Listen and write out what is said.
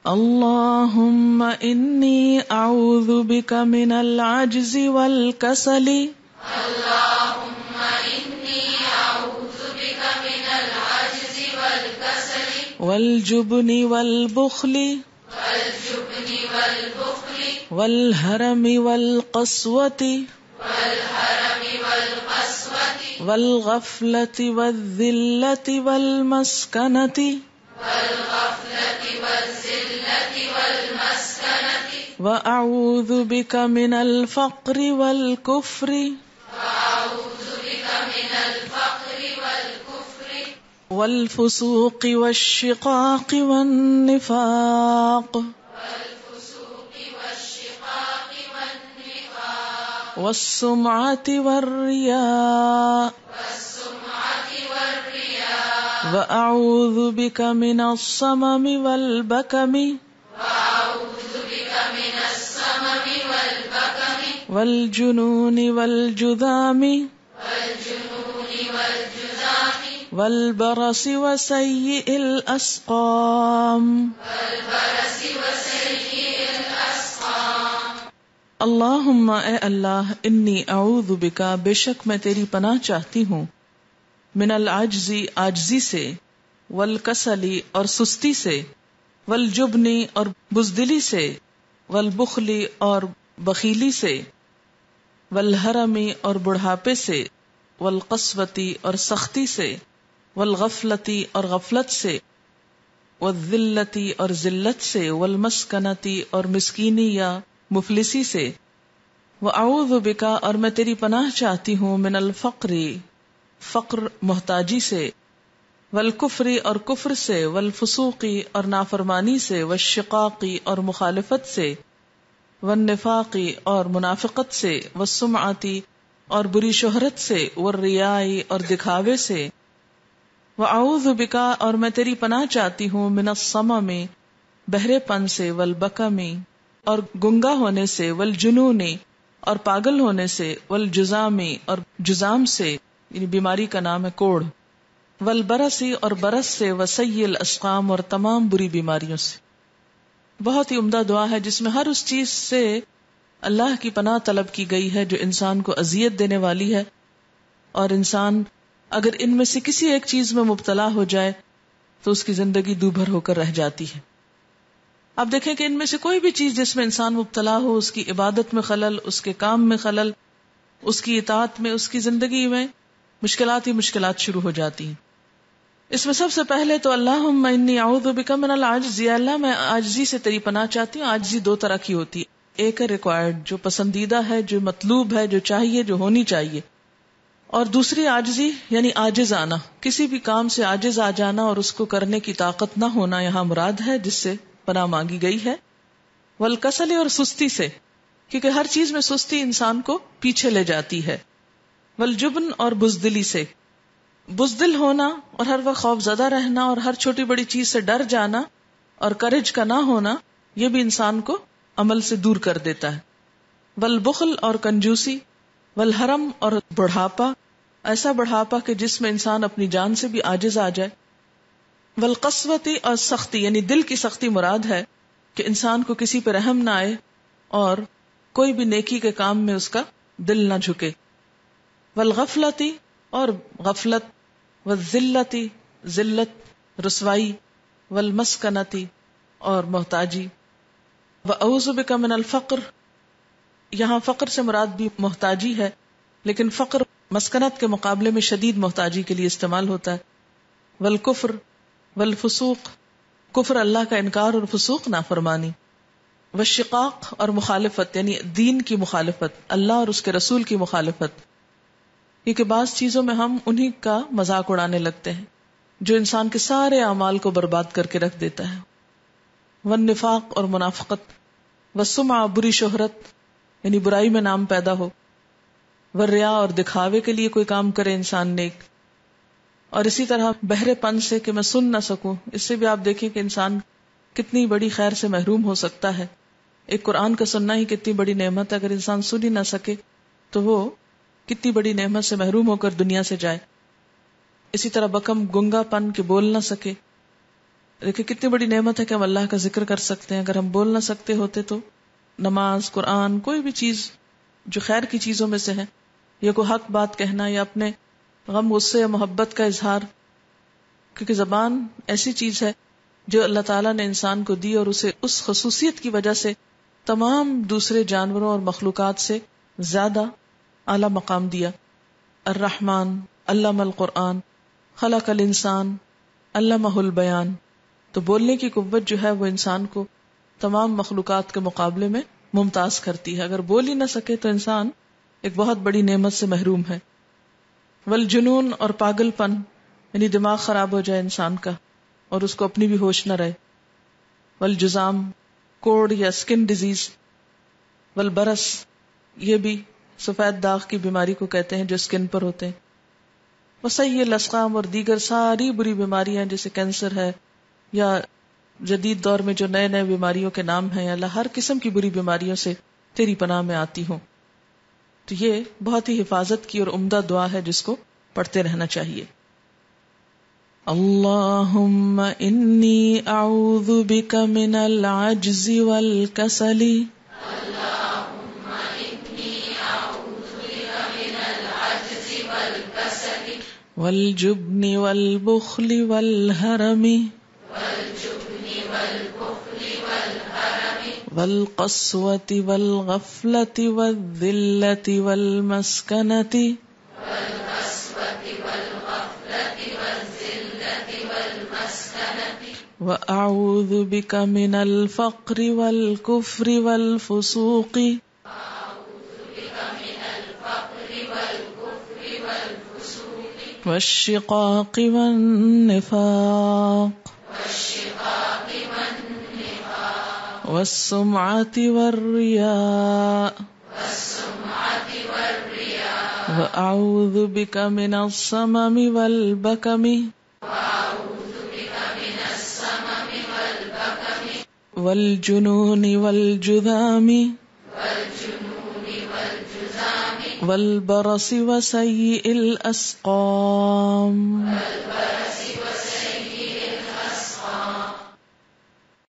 اللهم إني أعوذ بك من العجز والكسل اللهم إني أعوذ بك من العجز والكسل والجبن والبخل والهرم والقسوة والغفلة والذلة والمسكنة وأعوذ بك من الفقر والكفر والفسوق والشقاق والنفاق والسمعة والرياء وأعوذ بك من الصمم والبكم والجنون والجذام والبرص وسيء الأسقام اللہم اے اللہ انی اعوذ بکا بے شک میں تیری پناہ چاہتی ہوں من العجزی عاجزی سے والکسلی اور سستی سے والجبنی اور بزدلی سے والبخلی اور بخیلی سے والحرمی اور بڑھاپے سے والقسوتی اور سختی سے والغفلتی اور غفلت سے والذلتی اور ذلت سے والمسکنتی اور مسکینی یا مفلسی سے وَأَعُوذُ بِكَ اور میں تیری پناہ چاہتی ہوں من الفقر فقر محتاجی سے والکفر اور کفر سے والفسوقی اور نافرمانی سے والشقاقی اور مخالفت سے والنفاقی اور منافقت سے والسمعتی اور بری شہرت سے والریائی اور دکھاوے سے وَأَعُوذُ بِكَ اور میں تیری پناہ چاہتی ہوں من الصمم بہرے پن سے والبکم اور گنگا ہونے سے والجنونی اور پاگل ہونے سے والجزامی اور جزام سے یعنی بیماری کا نام ہے کوڑھ والبرسی اور برس سے وسیء الاسقام اور تمام بری بیماریوں سے. بہت ہی عمدہ دعا ہے جس میں ہر اس چیز سے اللہ کی پناہ طلب کی گئی ہے جو انسان کو اذیت دینے والی ہے، اور انسان اگر ان میں سے کسی ایک چیز میں مبتلا ہو جائے تو اس کی زندگی دوبھر ہو کر رہ جاتی ہے. اب دیکھیں کہ ان میں سے کوئی بھی چیز جس میں انسان مبتلا ہو، اس کی عبادت میں خلل، اس کے کام میں خلل، اس کی اطاعت میں، اس کی زندگی میں مشکلات ہی مشکلات شروع ہو جاتی ہیں. اس میں سب سے پہلے تو اللہم انی اعوذ بک من العجز، یا اللہ میں عاجزی سے تیری پناہ چاہتی ہوں. عاجزی دو طرح کی ہوتی ہے، ایک ہے ریکوائرڈ جو پسندیدہ ہے، جو مطلوب ہے، جو چاہیے، جو ہونی چاہیے، اور دوسری عاجزی یعنی عاجز آنا، کسی بھی کام سے عاجز آ جانا اور اس کو کرنے کی طاقت نہ ہونا یہاں مراد ہے جس سے پناہ مانگی گئی ہے. والکسل اور سستی سے، کیونکہ ہر چیز میں سستی انسان کو پیچھے لے جاتی ہے. والجبن اور بزدلی سے، بزدل ہونا اور ہر وقت خوف زدہ رہنا اور ہر چھوٹی بڑی چیز سے ڈر جانا اور کرج کا نہ ہونا، یہ بھی انسان کو عمل سے دور کر دیتا ہے. والبخل اور کنجوسی، والحرم اور بڑھاپا، ایسا بڑھاپا کہ جس میں انسان اپنی جان سے بھی عاجز آ جائے. والقسوتی اور سختی یعنی دل کی سختی مراد ہے کہ انسان کو کسی پہ رحم نہ آئے اور کوئی بھی نیکی کے کام میں اس کا دل نہ جھکے. والغفلتی اور غفلت، والذلتی ذلت رسوائی، والمسکنتی اور محتاجی. وَأَعُوذُ بِكَ مِنَ الْفَقْرِ، یہاں فقر سے مراد بھی محتاجی ہے، لیکن فقر مسکنت کے مقابلے میں شدید محتاجی کے لیے استعمال ہوتا ہے. والکفر والفسوق، کفر اللہ کا انکار اور فسوق نافرمانی. والشقاق اور مخالفت یعنی دین کی مخالفت، اللہ اور اس کے رسول کی مخالفت، کیونکہ بعض چیزوں میں ہم انہی کا مذاق اڑانے لگتے ہیں جو انسان کے سارے اعمال کو برباد کر کے رکھ دیتا ہے. والنفاق اور منافقت. والسمعہ بری شہرت یعنی برائی میں نام پیدا ہو. والریا اور دکھاوے کے لیے کوئی کام کرے انسان نیک. اور اسی طرح بہرے پن سے کہ میں سن نہ سکوں، اس سے بھی آپ دیکھیں کہ انسان کتنی بڑی خیر سے محروم ہو سکتا ہے. ایک قرآن کا سننا ہی کتنی بڑی نعمت ہے، اگر انسان سن ہی نہ سکے تو وہ کتنی بڑی نعمت سے محروم ہو کر دنیا سے جائے. اسی طرح بکم گنگا پن کے بول نہ سکے. دیکھیں کتنی بڑی نعمت ہے کہ ہم اللہ کا ذکر کر سکتے ہیں. اگر ہم بول نہ سکتے ہوتے تو نماز، قرآن، کوئی بھی چیز جو خیر کی چیزوں میں سے ہے، یا کوئی حق بات کہنا، یا اپنے غم، غصے یا محبت کا اظہار، کیونکہ زبان ایسی چیز ہے جو اللہ تعالیٰ نے انسان کو دی اور اسے اس خصوصیت کی وجہ سے تمام دوسرے جانوروں اور مخلوقات سے زیادہ اعلی مقام دیا. الرحمن علم القرآن خلق الانسان علمہ البیان. تو بولنے کی قوت جو ہے وہ انسان کو تمام مخلوقات کے مقابلے میں ممتاز کرتی ہے. اگر بول ہی نہ سکے تو انسان ایک بہت بڑی نعمت سے محروم ہے. والجنون اور پاگل پن، یعنی دماغ خراب ہو جائے انسان کا اور اس کو اپنی بھی ہوش نہ رہے. والجزام، کوڑ یا سکن ڈیزیز. والبرس، یہ بھی سفید داغ کی بیماری کو کہتے ہیں جو سکن پر ہوتے ہیں. وسیع الاسقام، اور دیگر ساری بری بیماریاں جیسے کینسر ہے، یا جدید دور میں جو نئے نئے بیماریوں کے نام ہیں. اللہ ہر قسم کی بری بیماریوں سے تیری پناہ میں آتی ہوں. تو یہ بہت ہی حفاظت کی اور عمدہ دعا ہے جس کو پڑھتے رہنا چاہیے. اللہم انی اعوذ بک من العجز والکسل والجبن والبخل والحرم والقسوة والغفلة والذلة والمسكنة وأعوذ بك من الفقر والكفر والفسوق والشقاق والنفاق والسمعة والرياء وأعوذ بك من الصمم والبكم والجنون والجذام والبرص وسيء الأسقام